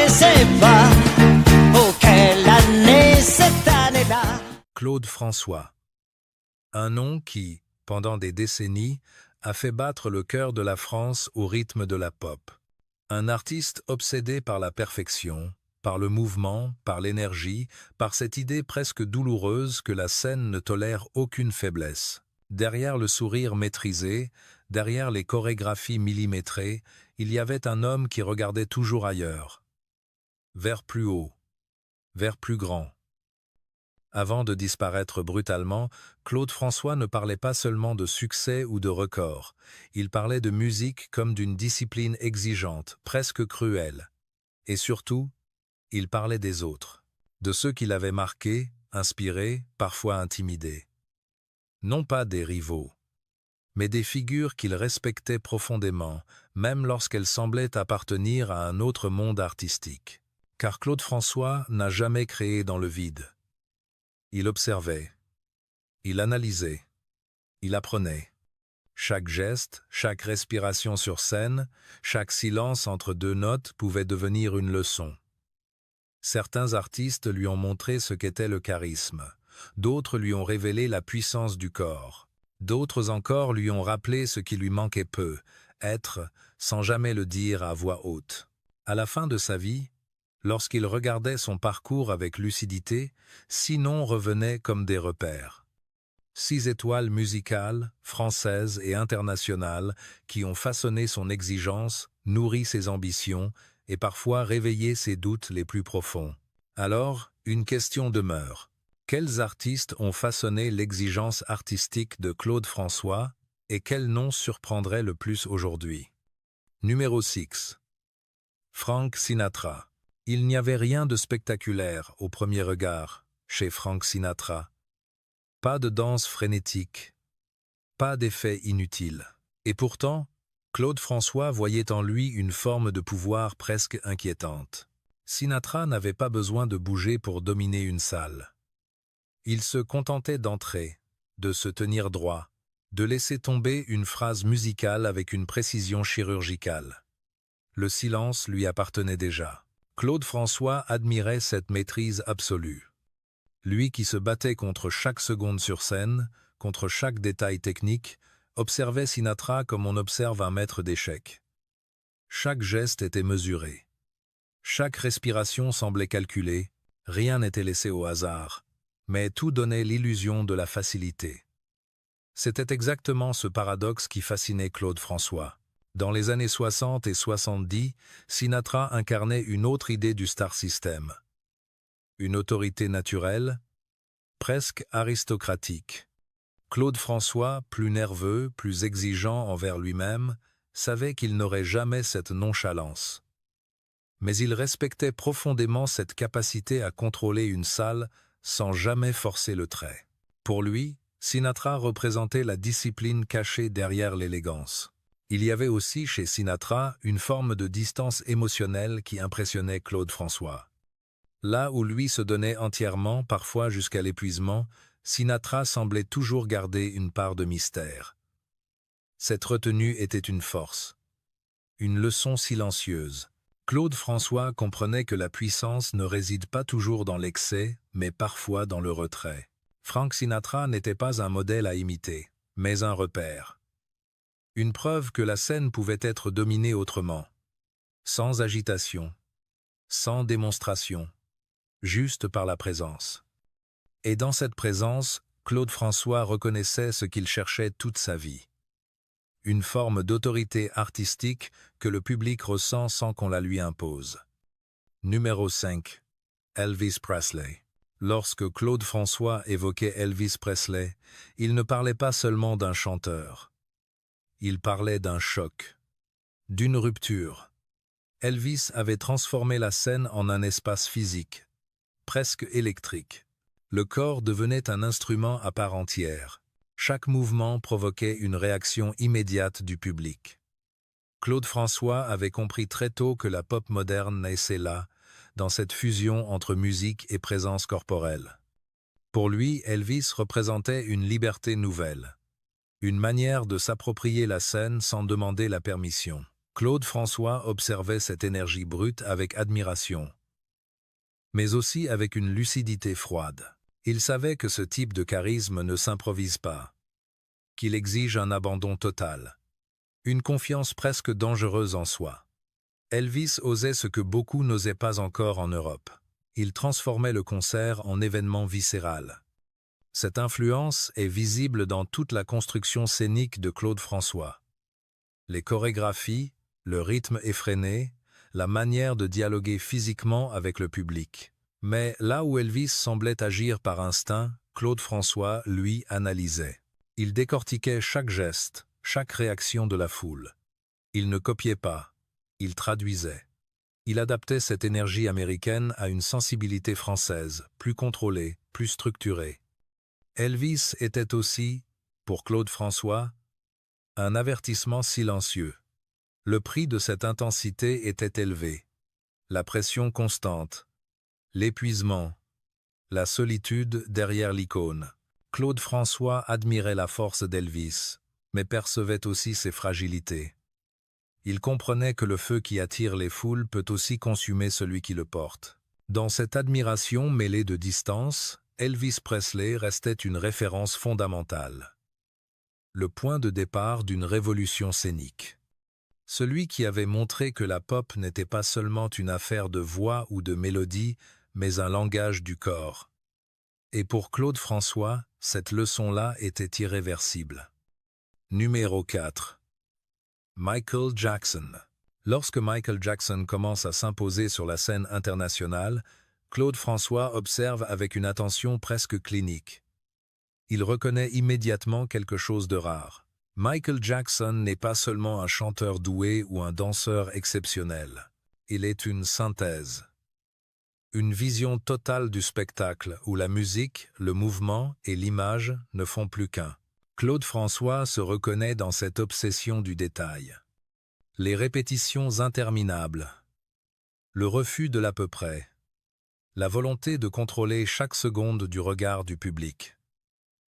ne sais pas oh quelle année cette année-là. Claude François. Un nom qui, pendant des décennies, a fait battre le cœur de la France au rythme de la pop. Un artiste obsédé par la perfection, par le mouvement, par l'énergie, par cette idée presque douloureuse que la scène ne tolère aucune faiblesse. Derrière le sourire maîtrisé, derrière les chorégraphies millimétrées, il y avait un homme qui regardait toujours ailleurs. Vers plus haut, vers plus grand. Avant de disparaître brutalement, Claude François ne parlait pas seulement de succès ou de records. Il parlait de musique comme d'une discipline exigeante, presque cruelle. Et surtout, il parlait des autres, de ceux qui l'avaient marqué, inspiré, parfois intimidé. Non pas des rivaux, mais des figures qu'il respectait profondément, même lorsqu'elles semblaient appartenir à un autre monde artistique. Car Claude François n'a jamais créé dans le vide. Il observait, il analysait, il apprenait. Chaque geste, chaque respiration sur scène, chaque silence entre deux notes pouvait devenir une leçon. Certains artistes lui ont montré ce qu'était le charisme, d'autres lui ont révélé la puissance du corps, d'autres encore lui ont rappelé ce qui lui manquait peu, être sans jamais le dire à voix haute. À la fin de sa vie, lorsqu'il regardait son parcours avec lucidité, 6 noms revenaient comme des repères. 6 étoiles musicales, françaises et internationales qui ont façonné son exigence, nourri ses ambitions et parfois réveillé ses doutes les plus profonds. Alors, une question demeure. Quels artistes ont façonné l'exigence artistique de Claude François et quel nom surprendrait le plus aujourd'hui? Numéro 6. Frank Sinatra. Il n'y avait rien de spectaculaire, au premier regard, chez Frank Sinatra. Pas de danse frénétique, pas d'effet inutile. Et pourtant, Claude François voyait en lui une forme de pouvoir presque inquiétante. Sinatra n'avait pas besoin de bouger pour dominer une salle. Il se contentait d'entrer, de se tenir droit, de laisser tomber une phrase musicale avec une précision chirurgicale. Le silence lui appartenait déjà. Claude François admirait cette maîtrise absolue. Lui qui se battait contre chaque seconde sur scène, contre chaque détail technique, observait Sinatra comme on observe un maître d'échecs. Chaque geste était mesuré. Chaque respiration semblait calculée, rien n'était laissé au hasard, mais tout donnait l'illusion de la facilité. C'était exactement ce paradoxe qui fascinait Claude François. Dans les années 60 et 70, Sinatra incarnait une autre idée du star system. Une autorité naturelle, presque aristocratique. Claude François, plus nerveux, plus exigeant envers lui-même, savait qu'il n'aurait jamais cette nonchalance. Mais il respectait profondément cette capacité à contrôler une salle sans jamais forcer le trait. Pour lui, Sinatra représentait la discipline cachée derrière l'élégance. Il y avait aussi chez Sinatra une forme de distance émotionnelle qui impressionnait Claude François. Là où lui se donnait entièrement, parfois jusqu'à l'épuisement, Sinatra semblait toujours garder une part de mystère. Cette retenue était une force, une leçon silencieuse. Claude François comprenait que la puissance ne réside pas toujours dans l'excès, mais parfois dans le retrait. Frank Sinatra n'était pas un modèle à imiter, mais un repère. Une preuve que la scène pouvait être dominée autrement, sans agitation, sans démonstration, juste par la présence. Et dans cette présence, Claude François reconnaissait ce qu'il cherchait toute sa vie. Une forme d'autorité artistique que le public ressent sans qu'on la lui impose. Numéro 5. Elvis Presley. Lorsque Claude François évoquait Elvis Presley, il ne parlait pas seulement d'un chanteur. Il parlait d'un choc, d'une rupture. Elvis avait transformé la scène en un espace physique, presque électrique. Le corps devenait un instrument à part entière. Chaque mouvement provoquait une réaction immédiate du public. Claude François avait compris très tôt que la pop moderne naissait là, dans cette fusion entre musique et présence corporelle. Pour lui, Elvis représentait une liberté nouvelle, une manière de s'approprier la scène sans demander la permission. Claude François observait cette énergie brute avec admiration, mais aussi avec une lucidité froide. Il savait que ce type de charisme ne s'improvise pas, qu'il exige un abandon total, une confiance presque dangereuse en soi. Elvis osait ce que beaucoup n'osaient pas encore en Europe. Il transformait le concert en événement viscéral. Cette influence est visible dans toute la construction scénique de Claude François. Les chorégraphies, le rythme effréné, la manière de dialoguer physiquement avec le public. Mais là où Elvis semblait agir par instinct, Claude François, lui, analysait. Il décortiquait chaque geste, chaque réaction de la foule. Il ne copiait pas, il traduisait. Il adaptait cette énergie américaine à une sensibilité française, plus contrôlée, plus structurée. Elvis était aussi, pour Claude François, un avertissement silencieux. Le prix de cette intensité était élevé. La pression constante, l'épuisement, la solitude derrière l'icône. Claude François admirait la force d'Elvis, mais percevait aussi ses fragilités. Il comprenait que le feu qui attire les foules peut aussi consumer celui qui le porte. Dans cette admiration mêlée de distance, Elvis Presley restait une référence fondamentale. Le point de départ d'une révolution scénique. Celui qui avait montré que la pop n'était pas seulement une affaire de voix ou de mélodie, mais un langage du corps. Et pour Claude François, cette leçon-là était irréversible. Numéro 4. Michael Jackson. Lorsque Michael Jackson commence à s'imposer sur la scène internationale, Claude François observe avec une attention presque clinique. Il reconnaît immédiatement quelque chose de rare. Michael Jackson n'est pas seulement un chanteur doué ou un danseur exceptionnel. Il est une synthèse. Une vision totale du spectacle où la musique, le mouvement et l'image ne font plus qu'un. Claude François se reconnaît dans cette obsession du détail. Les répétitions interminables, le refus de l'à peu près, la volonté de contrôler chaque seconde du regard du public.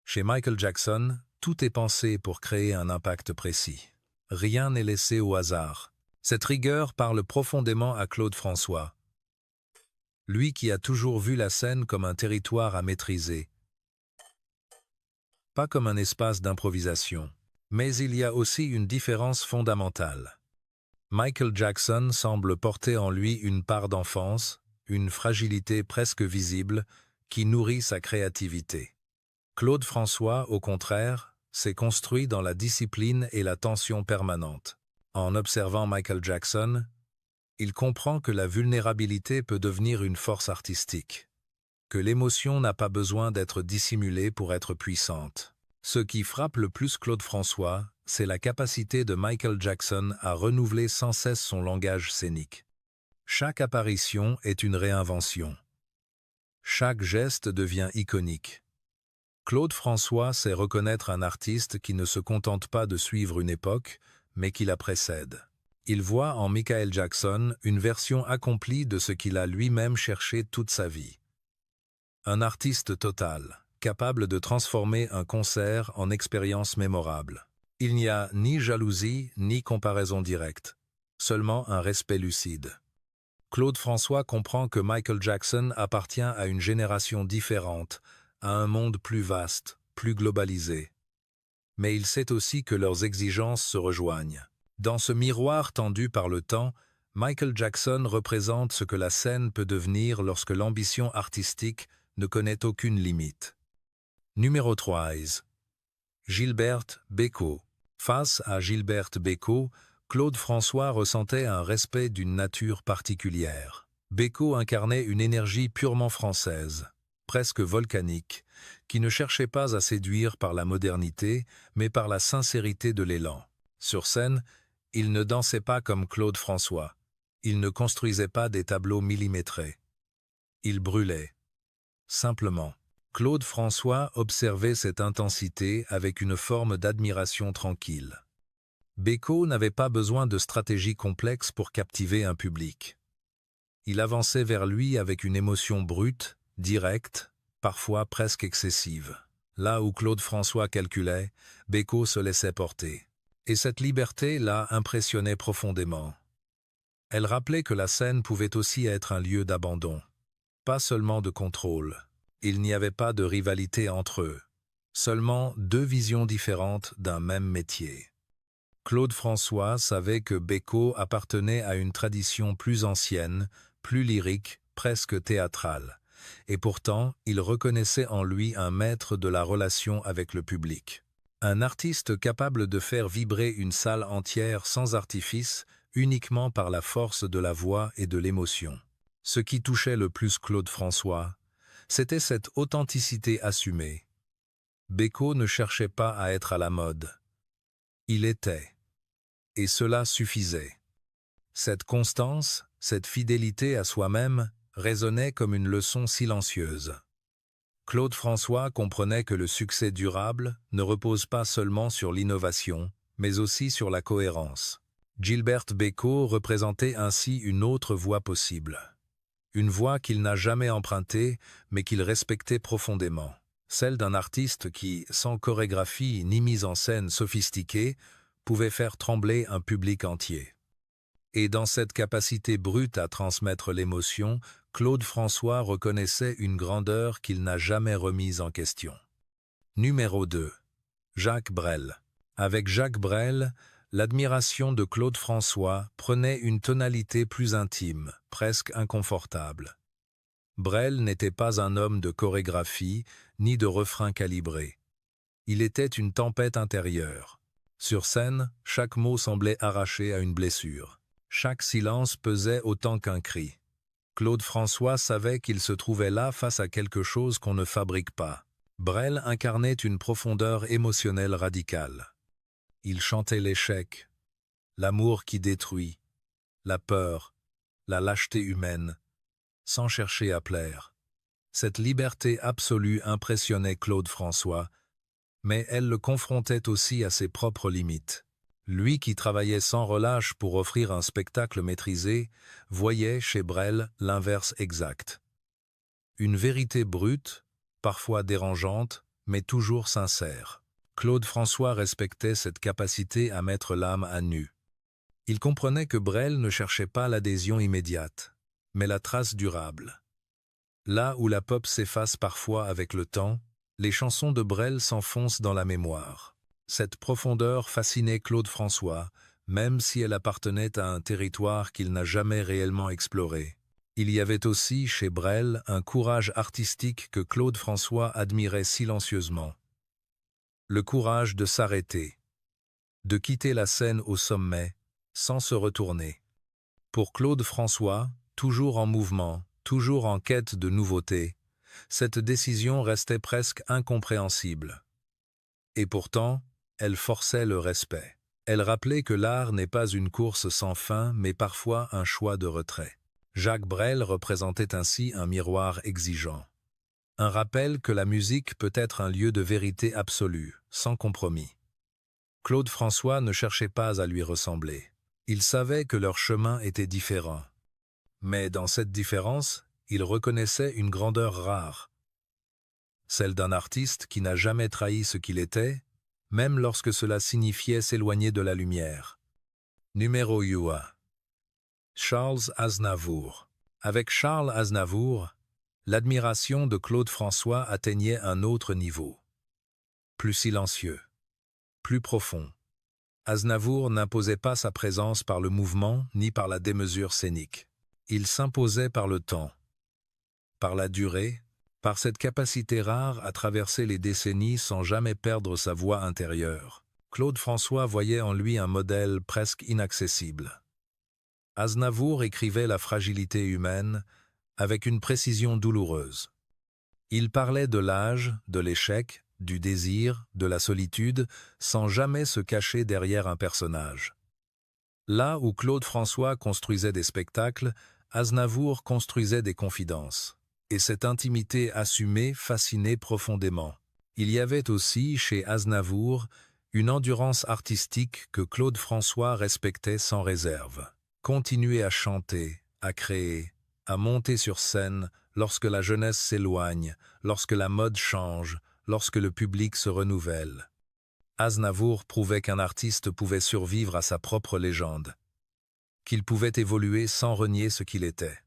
Chez Michael Jackson, tout est pensé pour créer un impact précis. Rien n'est laissé au hasard. Cette rigueur parle profondément à Claude François. Lui qui a toujours vu la scène comme un territoire à maîtriser, pas comme un espace d'improvisation. Mais il y a aussi une différence fondamentale. Michael Jackson semble porter en lui une part d'enfance, une fragilité presque visible, qui nourrit sa créativité. Claude François, au contraire, s'est construit dans la discipline et la tension permanente. En observant Michael Jackson, il comprend que la vulnérabilité peut devenir une force artistique, que l'émotion n'a pas besoin d'être dissimulée pour être puissante. Ce qui frappe le plus Claude François, c'est la capacité de Michael Jackson à renouveler sans cesse son langage scénique. Chaque apparition est une réinvention. Chaque geste devient iconique. Claude François sait reconnaître un artiste qui ne se contente pas de suivre une époque, mais qui la précède. Il voit en Michael Jackson une version accomplie de ce qu'il a lui-même cherché toute sa vie. Un artiste total, capable de transformer un concert en expérience mémorable. Il n'y a ni jalousie ni comparaison directe, seulement un respect lucide. Claude François comprend que Michael Jackson appartient à une génération différente, à un monde plus vaste, plus globalisé. Mais il sait aussi que leurs exigences se rejoignent. Dans ce miroir tendu par le temps, Michael Jackson représente ce que la scène peut devenir lorsque l'ambition artistique ne connaît aucune limite. Numéro 3. Gilberte Bécaud. Face à Gilberte Bécaud, Claude François ressentait un respect d'une nature particulière. Bécaud incarnait une énergie purement française, presque volcanique, qui ne cherchait pas à séduire par la modernité, mais par la sincérité de l'élan. Sur scène, il ne dansait pas comme Claude François. Il ne construisait pas des tableaux millimétrés. Il brûlait. Simplement. Claude François observait cette intensité avec une forme d'admiration tranquille. Bécaud n'avait pas besoin de stratégies complexes pour captiver un public. Il avançait vers lui avec une émotion brute, directe, parfois presque excessive. Là où Claude François calculait, Bécaud se laissait porter. Et cette liberté l'a impressionné profondément. Elle rappelait que la scène pouvait aussi être un lieu d'abandon, pas seulement de contrôle. Il n'y avait pas de rivalité entre eux, seulement deux visions différentes d'un même métier. Claude François savait que Bécaud appartenait à une tradition plus ancienne, plus lyrique, presque théâtrale, et pourtant il reconnaissait en lui un maître de la relation avec le public. Un artiste capable de faire vibrer une salle entière sans artifice, uniquement par la force de la voix et de l'émotion. Ce qui touchait le plus Claude François, c'était cette authenticité assumée. Bécaud ne cherchait pas à être à la mode. Il était. Et cela suffisait. Cette constance, cette fidélité à soi-même, résonnait comme une leçon silencieuse. Claude François comprenait que le succès durable ne repose pas seulement sur l'innovation, mais aussi sur la cohérence. Gilberte Bécaud représentait ainsi une autre voie possible. Une voie qu'il n'a jamais empruntée, mais qu'il respectait profondément. Celle d'un artiste qui, sans chorégraphie ni mise en scène sophistiquée, pouvait faire trembler un public entier. Et dans cette capacité brute à transmettre l'émotion, Claude François reconnaissait une grandeur qu'il n'a jamais remise en question. Numéro 2. Jacques Brel. Avec Jacques Brel, l'admiration de Claude François prenait une tonalité plus intime, presque inconfortable. Brel n'était pas un homme de chorégraphie, ni de refrains calibrés. Il était une tempête intérieure. Sur scène, chaque mot semblait arraché à une blessure. Chaque silence pesait autant qu'un cri. Claude François savait qu'il se trouvait là face à quelque chose qu'on ne fabrique pas. Brel incarnait une profondeur émotionnelle radicale. Il chantait l'échec, l'amour qui détruit, la peur, la lâcheté humaine, sans chercher à plaire. Cette liberté absolue impressionnait Claude François, mais elle le confrontait aussi à ses propres limites. Lui qui travaillait sans relâche pour offrir un spectacle maîtrisé, voyait chez Brel l'inverse exact. Une vérité brute, parfois dérangeante, mais toujours sincère. Claude François respectait cette capacité à mettre l'âme à nu. Il comprenait que Brel ne cherchait pas l'adhésion immédiate, mais la trace durable. Là où la pop s'efface parfois avec le temps, les chansons de Brel s'enfoncent dans la mémoire. Cette profondeur fascinait Claude François, même si elle appartenait à un territoire qu'il n'a jamais réellement exploré. Il y avait aussi, chez Brel, un courage artistique que Claude François admirait silencieusement. Le courage de s'arrêter, de quitter la scène au sommet, sans se retourner. Pour Claude François, toujours en mouvement, toujours en quête de nouveautés, cette décision restait presque incompréhensible. Et pourtant, elle forçait le respect. Elle rappelait que l'art n'est pas une course sans fin, mais parfois un choix de retrait. Jacques Brel représentait ainsi un miroir exigeant. Un rappel que la musique peut être un lieu de vérité absolue, sans compromis. Claude François ne cherchait pas à lui ressembler. Il savait que leurs chemins étaient différents. Mais dans cette différence, il reconnaissait une grandeur rare. Celle d'un artiste qui n'a jamais trahi ce qu'il était, même lorsque cela signifiait s'éloigner de la lumière. Numéro 1. Charles Aznavour. Avec Charles Aznavour, l'admiration de Claude François atteignait un autre niveau. Plus silencieux, plus profond. Aznavour n'imposait pas sa présence par le mouvement ni par la démesure scénique. Il s'imposait par le temps, par la durée, par cette capacité rare à traverser les décennies sans jamais perdre sa voix intérieure. Claude François voyait en lui un modèle presque inaccessible. Aznavour écrivait la fragilité humaine avec une précision douloureuse. Il parlait de l'âge, de l'échec, du désir, de la solitude, sans jamais se cacher derrière un personnage. Là où Claude François construisait des spectacles, Aznavour construisait des confidences. Et cette intimité assumée fascinait profondément. Il y avait aussi, chez Aznavour, une endurance artistique que Claude François respectait sans réserve. Continuer à chanter, à créer, à monter sur scène lorsque la jeunesse s'éloigne, lorsque la mode change, lorsque le public se renouvelle. Aznavour prouvait qu'un artiste pouvait survivre à sa propre légende, qu'il pouvait évoluer sans renier ce qu'il était.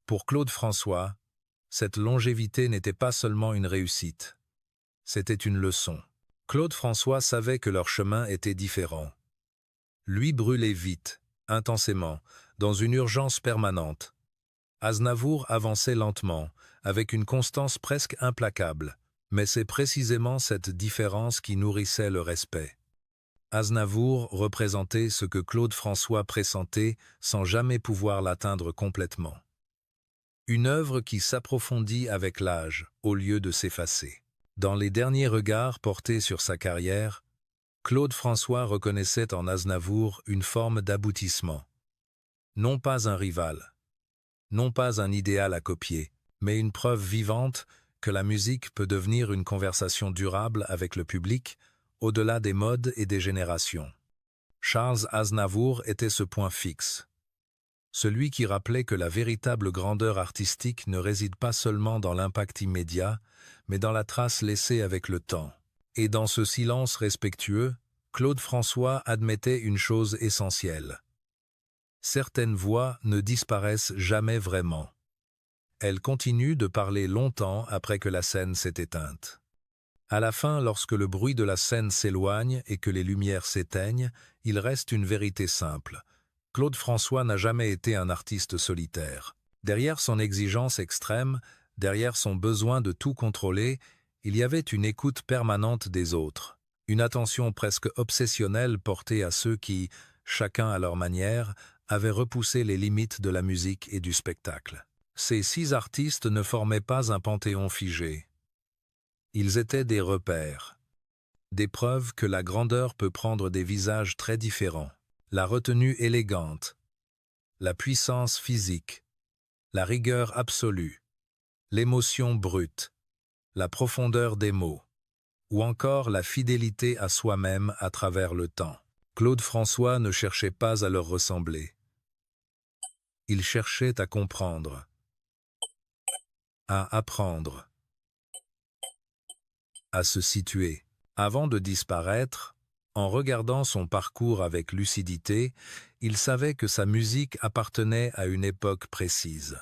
Pour Claude François, cette longévité n'était pas seulement une réussite, c'était une leçon. Claude François savait que leur chemin était différent. Lui brûlait vite, intensément, dans une urgence permanente. Aznavour avançait lentement, avec une constance presque implacable, mais c'est précisément cette différence qui nourrissait le respect. Aznavour représentait ce que Claude François pressentait sans jamais pouvoir l'atteindre complètement. Une œuvre qui s'approfondit avec l'âge, au lieu de s'effacer. Dans les derniers regards portés sur sa carrière, Claude François reconnaissait en Aznavour une forme d'aboutissement. Non pas un rival, non pas un idéal à copier, mais une preuve vivante que la musique peut devenir une conversation durable avec le public, au-delà des modes et des générations. Charles Aznavour était ce point fixe. Celui qui rappelait que la véritable grandeur artistique ne réside pas seulement dans l'impact immédiat, mais dans la trace laissée avec le temps. Et dans ce silence respectueux, Claude François admettait une chose essentielle. Certaines voix ne disparaissent jamais vraiment. Elles continuent de parler longtemps après que la scène s'est éteinte. À la fin, lorsque le bruit de la scène s'éloigne et que les lumières s'éteignent, il reste une vérité simple. Claude François n'a jamais été un artiste solitaire. Derrière son exigence extrême, derrière son besoin de tout contrôler, il y avait une écoute permanente des autres, une attention presque obsessionnelle portée à ceux qui, chacun à leur manière, avaient repoussé les limites de la musique et du spectacle. Ces 6 artistes ne formaient pas un panthéon figé. Ils étaient des repères, des preuves que la grandeur peut prendre des visages très différents. La retenue élégante, la puissance physique, la rigueur absolue, l'émotion brute, la profondeur des mots, ou encore la fidélité à soi-même à travers le temps. Claude François ne cherchait pas à leur ressembler. Il cherchait à comprendre, à apprendre, à se situer. Avant de disparaître, en regardant son parcours avec lucidité, il savait que sa musique appartenait à une époque précise.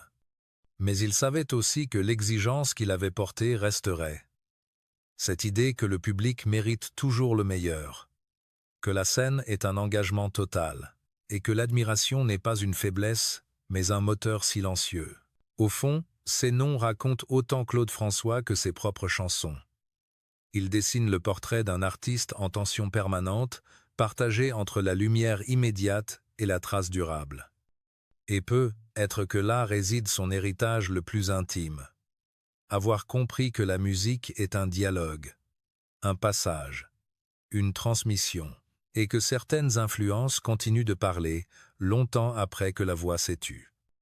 Mais il savait aussi que l'exigence qu'il avait portée resterait. Cette idée que le public mérite toujours le meilleur, que la scène est un engagement total, et que l'admiration n'est pas une faiblesse, mais un moteur silencieux. Au fond, ces noms racontent autant Claude François que ses propres chansons. Il dessine le portrait d'un artiste en tension permanente, partagé entre la lumière immédiate et la trace durable. Et peut être que là réside son héritage le plus intime. Avoir compris que la musique est un dialogue, un passage, une transmission, et que certaines influences continuent de parler longtemps après que la voix s'est tue.